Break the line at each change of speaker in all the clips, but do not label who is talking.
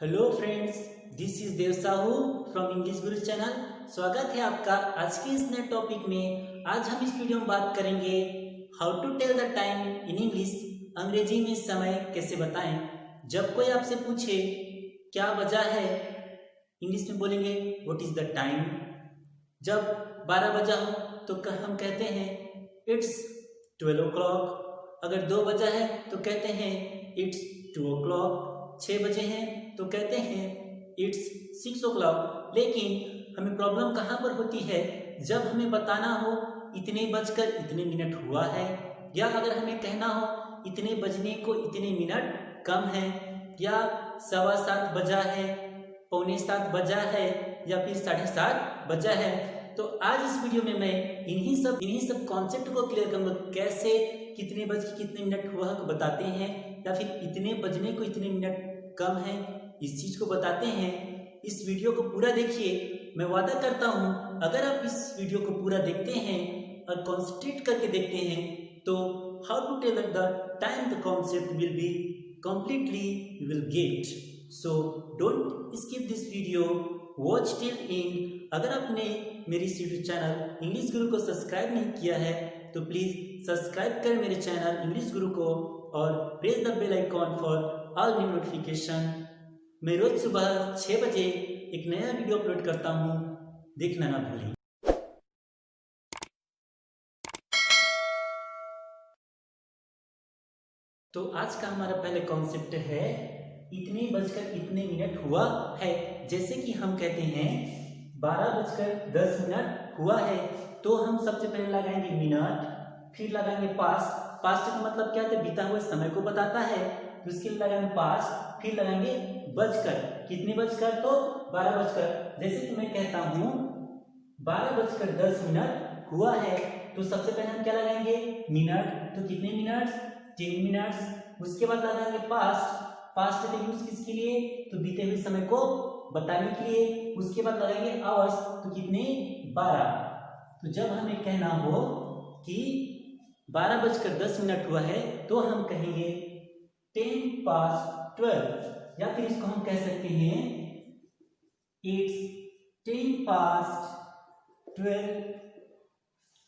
Hello friends, this is Dev Sahu from English Guru channel. स्वागत है आपका आज के इस नए टॉपिक में। आज हम इस वीडियो में बात करेंगे how to tell the time in English. अंग्रेजी में समय कैसे बताएं। जब कोई आपसे पूछे क्या वजह है, इंग्लिश में बोलेंगे व्हाट इज द टाइम। जब 12 बजा हो तो हम कहते हैं इट्स 12 o'clock। अगर 2 बजा है तो कहते हैं इट्स 2 o'clock। 6 बजे हैं तो कहते हैं इट्स 6 o'clock। लेकिन हमें प्रॉब्लम कहाँ पर होती है, जब हमें बताना हो इतने बजकर इतने मिनट हुआ है, या अगर हमें कहना हो इतने बजने को इतने मिनट कम है, या 7:15 बजा है, 6:45 बजा है, या फिर 7:30 बजा है। तो आज इस वीडियो में मैं इन्हीं सब कॉन्सेप्ट को क्लियर करूंगा। कैसे कितने बज के कितने मिनट हुआ बताते हैं, या फिर इतने बजने को इतने मिनट कम है, इस चीज को बताते हैं। इस वीडियो को पूरा देखिए। मैं वादा करता हूं अगर आप इस वीडियो को पूरा देखते हैं और कॉन्सेंट्रेट करके देखते हैं तो how to tell the time the concept will be completely you will get. So don't skip this video, watch till end. अगर आपने मेरी यूट्यूब चैनल इंग्लिश गुरु को सब्सक्राइब नहीं किया है तो प्लीज सब्सक्राइब करें मेरे चैनल इंग्लिश गुरु को और press the bell icon for all new notification. मैं रोज सुबह 6 बजे एक नया वीडियो अपलोड करता हूँ, देखना ना भूलें। तो आज का हमारा पहले कॉन्सेप्ट है इतने बजकर इतने मिनट हुआ है। जैसे कि हम कहते हैं 12:10 हुआ है, तो हम सबसे पहले लगाएंगे मिनट, फिर लगाएंगे पास्ट। पास्ट का मतलब क्या है, बीता हुआ समय को बताता है। उसके लिए लगाएंगे पास्ट, फिर लगाएंगे बजकर। कितने बजकर, तो 12 बजकर। जैसे कि मैं कहता हूँ 12:10 हुआ है, तो सबसे पहले हम क्या लगाएंगे मिनट। तो कितने मिनट्स, 10 मिनट्स। उसके बाद लगाएंगे पास्ट। पास्ट का यूज किसके लिए, तो बीते हुए समय को बताने के लिए। उसके बाद लगाएंगे आवर्स, तो कितने, 12। तो जब हमें कहना हो कि 12:10 हुआ है तो हम कहेंगे 10:12, या फिर इसको हम कह सकते हैं इट्स 10:12।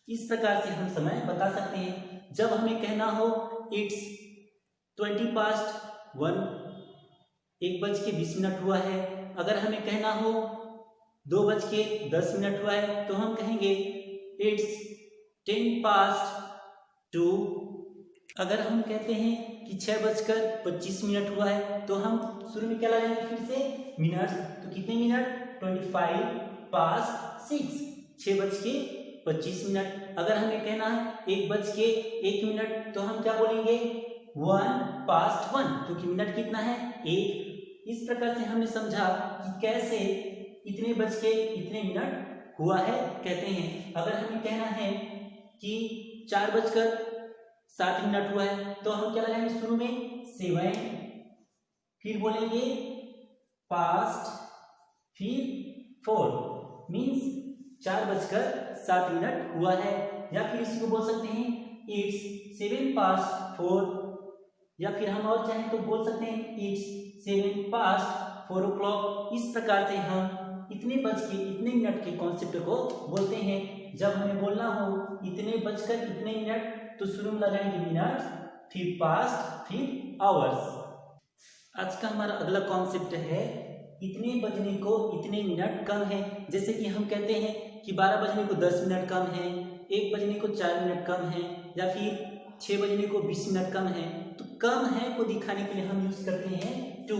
इस प्रकार से हम समय बता सकते हैं। जब हमें कहना हो इट्स 20:1, 1:20 हुआ है। अगर हमें कहना हो 2:10 हुआ है तो हम कहेंगे इट्स 10:02। अगर हम कहते हैं कि 6:25 हुआ है तो हम शुरू में क्या लगाएंगे, फिर से मिनट्स। तो कितने मिनट, 25:06, 6:25। अगर हमें कहना है 1:01 तो हम क्या बोलेंगे 1:1, क्योंकि मिनट कितना है, 1। इस प्रकार से हमने समझा कि कैसे इतने बज के इतने मिनट हुआ है कहते हैं। अगर हमें कहना है कि 4:07 हुआ है तो हम क्या लगाएंगे शुरू में 7, फिर बोलेंगे पास्ट, फिर 4, मीन्स 4:07 हुआ है। या फिर इसको बोल सकते हैं इट्स 7:04, या फिर हम और चाहें तो बोल सकते हैं इट्स 7:04 o'clock। इस प्रकार से हम इतने बज के इतने मिनट के कॉन्सेप्ट को बोलते हैं। जब हमें बोलना हो इतने बजकर इतने मिनट तो शुरू में लगाएंगे मिनट्स, फिर पास्ट, फिर आवर्स। आज का हमारा अगला कॉन्सेप्ट है इतने बजने को इतने मिनट कम है। जैसे कि हम कहते हैं कि 12 बजने को 10 मिनट कम है, 1 बजने को 4 मिनट कम है, या फिर 6 बजने को 20 मिनट कम है। तो कम है को दिखाने के लिए हम यूज करते हैं टू।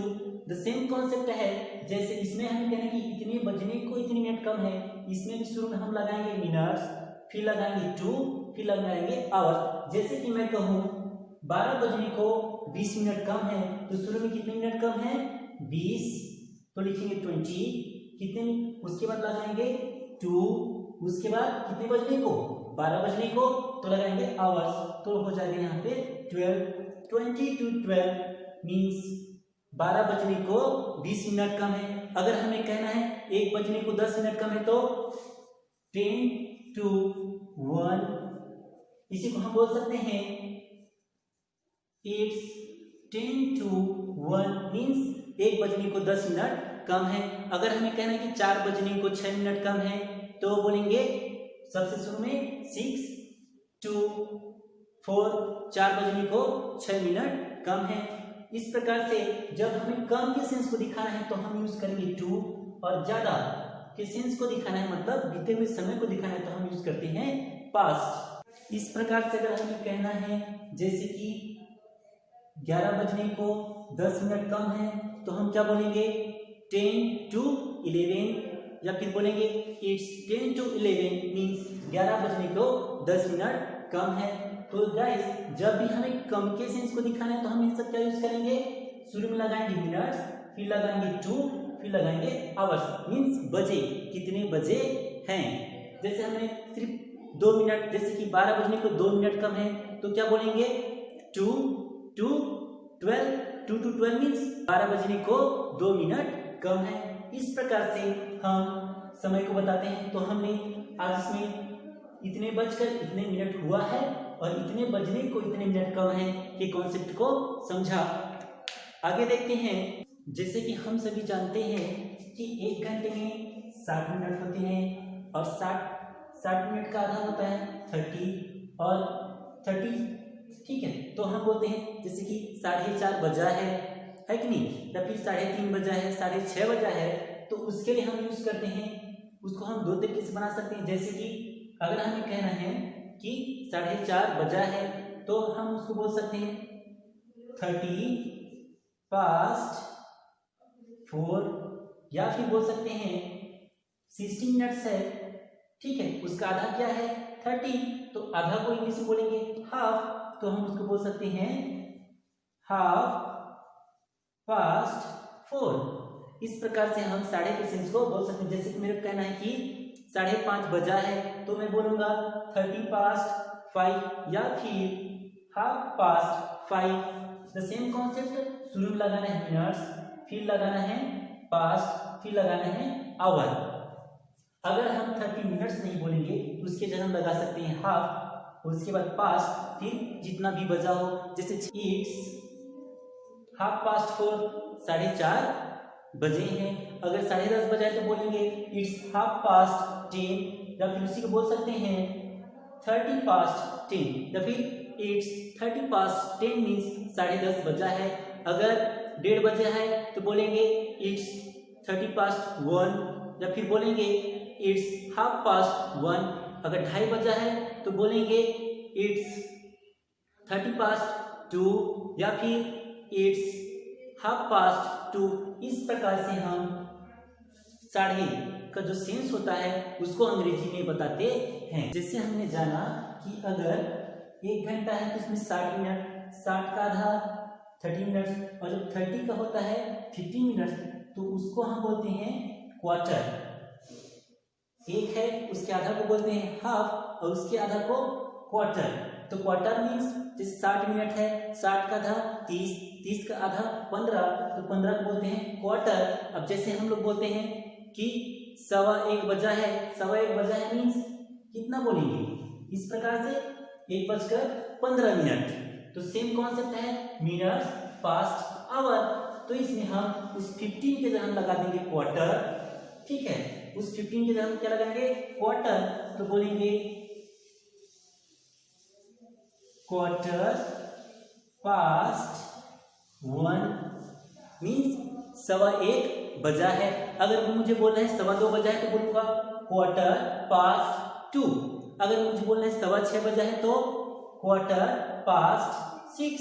द सेम कॉन्सेप्ट है, जैसे इसमें हम कहें कि इतने बजने को इतने मिनट कम है, इसमें भी शुरू में हम लगाएंगे मिनट्स, फिर लगाएंगे टू, फिर लगाएंगे आवर। जैसे कि मैं कहूँ 12 बजने को 20 मिनट कम है, तो शुरू में कितने मिनट कम है, 20, तो लिखेंगे 20। कितने, उसके बाद लगाएंगे 2, उसके बाद कितने बजने को, 12 बजने को, तो लगाएंगे आवर्स, तो हो जाएगा यहाँ पे 12। 20 to 12 मीन्स 12 बजने को 20 मिनट कम है। अगर हमें कहना है 1 बजने को 10 मिनट कम है तो 10 to 1। इसी को हम बोल सकते हैं इट्स 10 to 1 मीन्स 1 बजने को 10 मिनट कम है। अगर हमें कहना है कि 4 बजने को 6 मिनट कम है तो बोलेंगे सबसे शुरू में 6 to 4, 4 बजने को 6 मिनट कम है। इस प्रकार से जब हमें कम के सेंस को दिखाना है तो हम यूज करेंगे टू, और ज्यादा के सेंस को दिखाना है मतलब बीते हुए समय को दिखाना है तो हम यूज करते हैं पास्ट। इस प्रकार से अगर हमें कहना है जैसे कि 11 बजने को 10 मिनट कम है तो हम क्या बोलेंगे 10 to 11, या फिर बोलेंगे इट्स 10 to 11 मीन्स 11 बजने को 10 मिनट कम है। तो गाइस जब भी हमें कम के सेंस को दिखाना है तो हम इन सब क्या यूज करेंगे, शुरू में लगाएंगे मिनट्स, फिर लगाएंगे टू, फिर लगाएंगे आवर्स मीन्स बजे, कितने बजे हैं। जैसे हमने सिर्फ 2 मिनट, जैसे कि 12 बजने को 2 मिनट कम है तो क्या बोलेंगे 2 to 12, 2 to 12 मीन्स 12 बजने को 2 मिनट कम है। इस प्रकार से हम समय को बताते हैं। तो हमने आज इसमें इतने बजकर इतने मिनट हुआ है और इतने बजने को इतने मिनट कम है के कॉन्सेप्ट को समझा। आगे देखते हैं। जैसे कि हम सभी जानते हैं कि 1 घंटे में 60 मिनट होते हैं और 60 मिनट का आधा होता है 30 और 30, ठीक है। तो हम बोलते हैं जैसे कि 4:30 बजा है कि नहीं, या फिर 3:30 बजा है, 6:30 बजा है, तो उसके लिए हम यूज करते हैं, उसको हम 2 तरीके से बना सकते हैं। जैसे कि अगर हमें कहना है कि 4:30 बजा है तो हम उसको बोल सकते हैं 30 past 4, या फिर बोल सकते हैं 60 मिनट्स है, ठीक है, उसका आधा क्या है 30, तो आधा को इंग्लिश में बोलेंगे हाफ, तो हम उसको बोल सकते हैं हाफ past 4। इस प्रकार से हम साढ़े के सेंस को बोल सकते हैं। जैसे कि मेरा कहना है कि 5:30 बजा है तो मैं बोलूंगा 30 past 5, या फिर half past 5। The same concept, शुरू में लगाना है मिनट्स, फिर लगाना है पास्ट, फिर लगाना है आवर। अगर हम 30 मिनट्स नहीं बोलेंगे तो उसके जगह हम लगा सकते हैं हाफ, उसके बाद पास्ट, फिर जितना भी बजा हो। जैसे इट्स हाफ past 4, 4:30 बजे हैं। अगर 10:30 बजा है तो बोलेंगे इट्स हाफ past 10, या फिर उसी को बोल सकते हैं 30 past 10, या फिर इट्स 30 past 10 मीन्स 10:30 बजा है। अगर 1:30 बजा है तो बोलेंगे इट्स 30 past 1, या फिर बोलेंगे इट्स हाफ past 1। अगर 2:30 बजा है तो बोलेंगे इट्स 30 past 2, या फिर इट्स हाफ past 2। इस प्रकार से हम साढ़े का जो सेंस होता है उसको अंग्रेजी में बताते हैं। जैसे हमने जाना कि अगर 1 घंटा है तो उसमें 60 मिनट, 60 का आधा 30 मिनट्स, और जब 30 का होता है 15 मिनट्स तो उसको हम बोलते हैं क्वार्टर। एक है उसके आधा को बोलते हैं हाफ और उसके आधा को क्वार्टर। तो क्वार्टर मीन्स जैसे 60 मिनट है, 60 का आधा 30, 30 का आधा 15, तो 15 को बोलते हैं क्वार्टर। अब जैसे हम लोग बोलते हैं कि 1:15 बजा है, 1:15 बजा है मीन्स कितना बोलेंगे, इस प्रकार से 1:15 तो सेम कॉन्सेप्ट है मिनट्स पास्ट आवर। तो इसमें हम उस 15 के जगह लगा देंगे क्वार्टर, ठीक है, उस 15 के जगह हम क्या लगाएंगे क्वार्टर, तो बोलेंगे क्वार्टर पास्ट 1 मीन्स 1:15 बजा है। अगर मुझे बोलना है 2:15 बजा है तो बोलूंगा क्वार्टर पास्ट 2। अगर मुझे बोलना है 6:15 बजा है तो क्वार्टर पास्ट 6।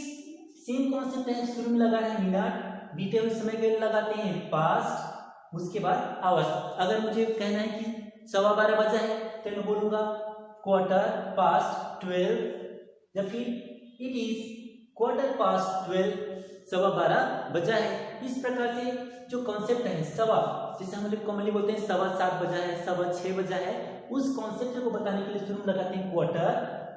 सेम कॉन्सेप्ट है, शुरू में लगाना है मिनट, बीते हुए समय के लिए लगाते हैं पास्ट, उसके बाद आवर्स। अगर मुझे कहना है कि 12:15 बजा है तो मैं बोलूंगा क्वार्टर पास्ट 12, या फिर इट इज क्वार्टर पास्ट 12, 12:15 बजा है। इस प्रकार से जो कॉन्सेप्ट है सवा, जिसे हम लोग कॉमनली बोलते हैं 7:15 बजा है, 6:15 बजा है, उस कॉन्सेप्ट को बताने के लिए शुरू में लगाते हैं क्वार्टर,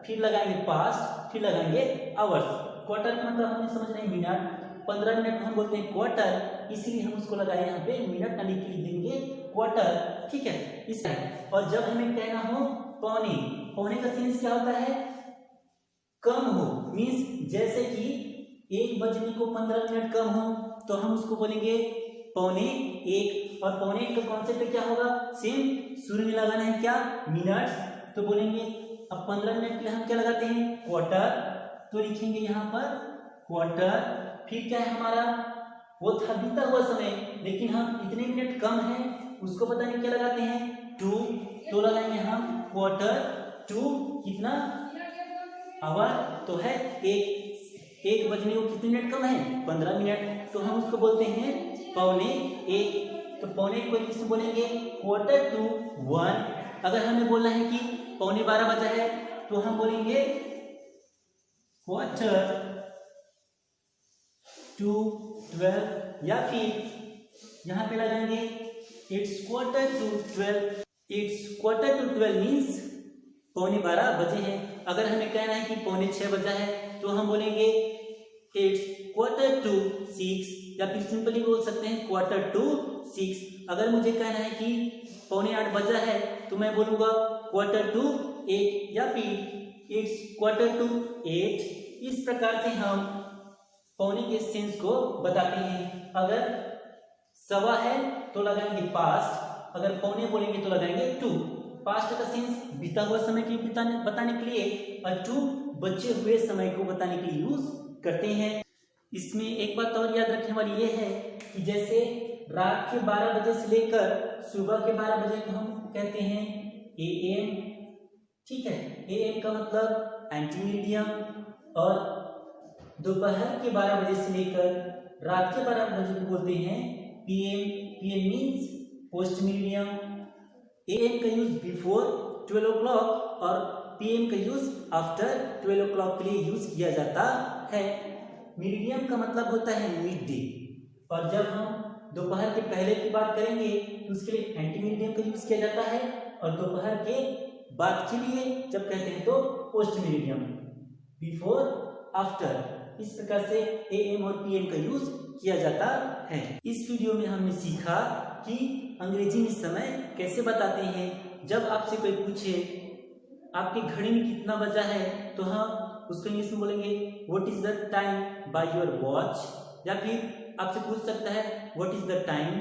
फिर लगाएंगे पास्ट, फिर लगाएंगे आवर्स। क्वार्टर का मतलब हमें समझना है मिनट, 15 मिनट को हम बोलते हैं क्वार्टर, इसीलिए हम उसको लगाए यहाँ पे मिनट ना लिख देंगे क्वार्टर, ठीक है। इस और जब हमें कहना हो पौने, पौने का सेंस क्या होता है कम हो, मीन्स जैसे कि 1 बजने को 15 मिनट कम हो तो हम उसको बोलेंगे पौने एक। और पौने एक का कॉन्सेप्ट क्या होगा, सेम शुरू में लगाना है क्या, मिनट्स, तो बोलेंगे अब 15 मिनट के लिए हम क्या लगाते हैं, क्वार्टर, तो लिखेंगे यहाँ पर क्वार्टर। फिर क्या है हमारा, वो था बीता हुआ समय, लेकिन हम इतने मिनट कम है उसको पता नहीं क्या लगाते हैं, टू, तो लगाएंगे हम क्वार्टर टू कितना आवर, तो है एक बजने को कितने मिनट कम है, 15 मिनट, तो हम उसको बोलते हैं पौने एक। तो पौने एक को इंग्लिश में बोलेंगे क्वार्टर टू वन। अगर हमें बोलना है कि पौने 12 बजा है तो हम बोलेंगे क्वार्टर टू 12, या फिर यहाँ पे लगाएंगे it's quarter to 12। It's quarter to 12 means पौने 12 बजे हैं। अगर हमें कहना है कि पौने 6 बजा है तो हम बोलेंगे इट्स क्वार्टर टू 6, या फिर सिंपली बोल सकते हैं क्वार्टर टू 6। अगर मुझे कहना है कि पौने 8 बजा है तो मैं बोलूँगा क्वार्टर टू 8, या फिर इट्स क्वार्टर टू 8। इस प्रकार से हम पौने के सेंस को बताते हैं। अगर सवा है तो लगाएंगे पास्ट, अगर पौने बोलेंगे तो लगाएंगे टू। पास्ट का सेंस बीता हुआ समय के बताने के लिए, और टू बचे हुए समय को बताने के लिए यूज करते हैं। इसमें एक बात और याद रखने वाली ये है कि जैसे रात के 12 बजे से लेकर सुबह के 12 बजे को हम कहते हैं AM, ठीक है, AM का मतलब एंटीमीडियम, और दोपहर के 12 बजे से लेकर रात के 12 बजे को बोलते हैं PM। PM means post medium. AM का यूज बिफोर 12 o'clock और PM का यूज आफ्टर 12 o'clock के लिए यूज किया जाता है। मीडियम का मतलब होता है मिड डे, और जब हम दोपहर के पहले की बात करेंगे तो उसके लिए एंटी मीडियम का यूज किया जाता है, और दोपहर के बाद के लिए जब कहते हैं तो पोस्ट मीडियम, बिफोर आफ्टर। इस प्रकार से AM और PM का यूज किया जाता है। इस वीडियो में हमने सीखा कि अंग्रेजी में समय कैसे बताते हैं। जब आपसे कोई पूछे आपकी घड़ी में कितना बजा है तो हम उसको इंग्लिश में बोलेंगे what is the time by your watch, या फिर आपसे पूछ सकता है व्हाट इज द टाइम,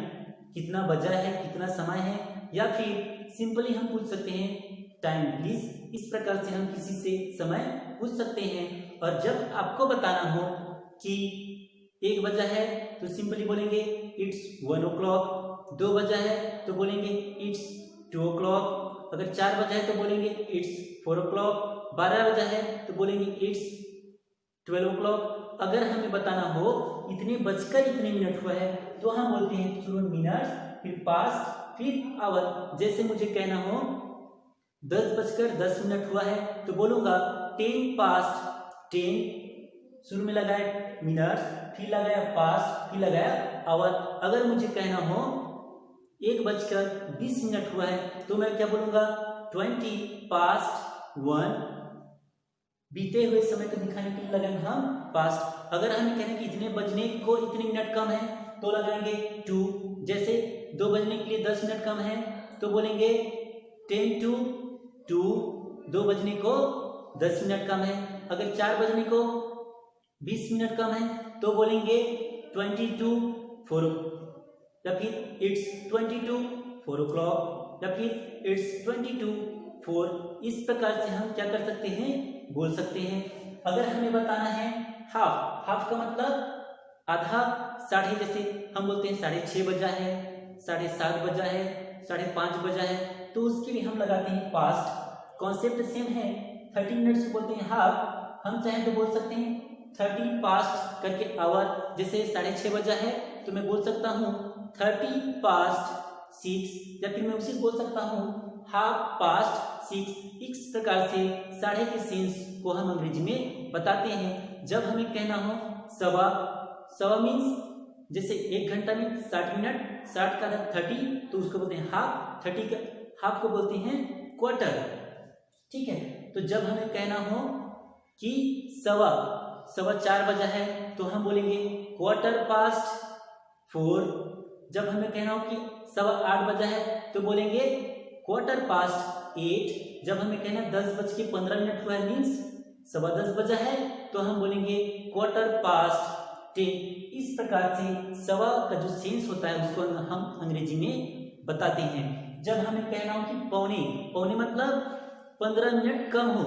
कितना बजा है, कितना समय है, या फिर सिंपली हम पूछ सकते हैं टाइम प्लीज। इस प्रकार से हम किसी से समय पूछ सकते हैं। और जब आपको बताना हो कि 1 बजा है तो सिंपली बोलेंगे इट्स 1 o'clock, 2 बजा है तो बोलेंगे इट्स 2 o'clock, अगर 4 बजा है तो बोलेंगे इट्स 4 o'clock, 12 बजा है तो बोलेंगे इट्स 12 o'clock। अगर हमें बताना हो इतने बजकर इतने मिनट हुआ है तो हम बोलते हैं शुरू में मिनट्स, फिर पास्ट, फिर आवर। जैसे मुझे कहना हो 10 बजकर 10 मिनट हुआ है तो बोलूँगा 10 past 10, शुरू में लगाया मिनट्स, फिर लगाया पास्ट, फिर लगाया आवर। अगर मुझे कहना हो 1 बजकर 20 मिनट हुआ है तो मैं क्या बोलूँगा 20 past 1, बीते हुए समय को दिखाने के लिए लगाएंगे हम पास्ट। अगर हमें कहना कि इतने बजने को इतने मिनट कम है तो लगाएंगे 2। जैसे 2 बजने के लिए 10 मिनट कम है तो बोलेंगे 10 to 2, 2 बजने को 10 मिनट कम है। अगर 4 बजने को 20 मिनट कम है तो बोलेंगे 20 to 4, या फिर इट्स 20 to 4 o'clock, या फिर इट्स 20 to 4। इस प्रकार से हम क्या कर सकते हैं, बोल सकते हैं। अगर हमें बताना है हाफ, हाफ का मतलब आधा, साढ़े, जैसे हम बोलते हैं 6:30 बजा है, 7:30 बजा है, 5:30 बजा है, तो उसके लिए हम लगाते हैं पास्ट। कॉन्सेप्ट सेम है, 30 मिनट्स बोलते हैं हाफ, हम चाहें तो बोल सकते हैं 30 past करके आवर। जैसे 6:30 बजा है तो मैं बोल सकता हूँ 30 past 6, या फिर मैं उसे बोल सकता हूँ हाफ पास्ट 6। इस प्रकार से साढ़े के सेंस को हम अंग्रेजी में बताते हैं। जब हमें कहना हो सवा, सवा मीन्स जैसे 1 घंटा में 60 मिनट, 60 का 30 तो उसको बोलते हैं हाफ, 30 का हाफ को बोलते हैं क्वार्टर, ठीक है। तो जब हमें कहना हो कि सवा 4 बजा है तो हम बोलेंगे क्वार्टर पास्ट 4। जब हमें कहना हो कि 8:15 बजा है तो बोलेंगे क्वार्टर पास्ट 8। जब हमें कहना 10:15 हुआ है मीन्स 10:15 बजा है तो हम बोलेंगे क्वार्टर पास्ट 10। इस प्रकार से सवा का जो सेंस होता है उसको हम अंग्रेजी में बताते हैं। जब हमें कहना हो कि पौने, पौने मतलब 15 मिनट कम हो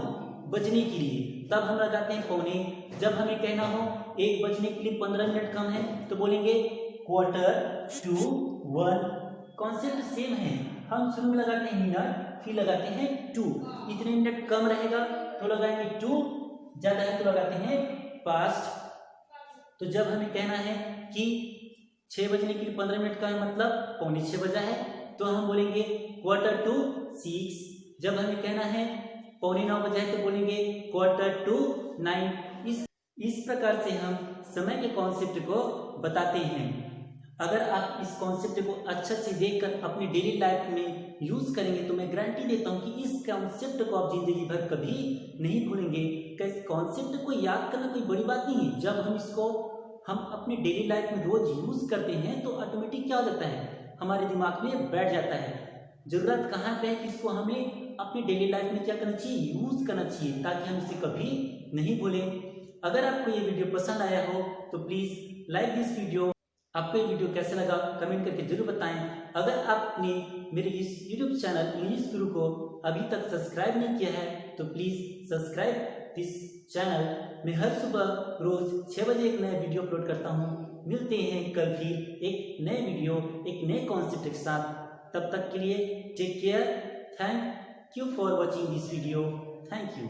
बजने के लिए, तब हम लगाते हैं पौने। जब हमें कहना हो 1 बजने के लिए 15 मिनट कम है तो बोलेंगे क्वार्टर टू 1। कॉन्सेप्ट सेम है, हम शुरू में लगाते हैं मिनट, फिर लगाते हैं टू। इतने मिनट कम रहेगा तो लगाएंगे टू, ज्यादा है तो लगाते हैं पास्ट। तो जब हमें कहना है कि 6 बजने के लिए 15 मिनट का है मतलब पौने 6 बजा है, तो हम बोलेंगे क्वार्टर टू 6। जब हमें कहना है पौने 9 बजा है तो बोलेंगे क्वार्टर टू 9। इस प्रकार से हम समय के कॉन्सेप्ट को बताते हैं। अगर आप इस कॉन्सेप्ट को अच्छा से देखकर अपनी डेली लाइफ में यूज करेंगे तो मैं गारंटी देता हूं कि इस कॉन्सेप्ट को आप जिंदगी भर कभी नहीं भूलेंगे। कॉन्सेप्ट को याद करना कोई बड़ी बात नहीं है। जब हम अपनी डेली लाइफ में रोज यूज करते हैं तो ऑटोमेटिक क्या हो जाता है, हमारे दिमाग में बैठ जाता है। जरूरत कहाँ पे है कि इसको हमें अपनी डेली लाइफ में क्या करना चाहिए, यूज करना चाहिए, ताकि हम इसे कभी नहीं भूलें। अगर आपको ये वीडियो पसंद आया हो तो प्लीज लाइक दिस वीडियो। आपको ये वीडियो कैसा लगा कमेंट करके जरूर बताएं। अगर आपने मेरे इस यूट्यूब चैनल इंग्लिश गुरु को अभी तक सब्सक्राइब नहीं किया है तो प्लीज सब्सक्राइब दिस चैनल। मैं हर सुबह रोज 6 बजे एक नया वीडियो अपलोड करता हूँ। मिलते हैं कल फिर एक नए वीडियो, एक नए कॉन्सेप्ट के साथ। तब तक के लिए take care. Thank you for watching this video. Thank you.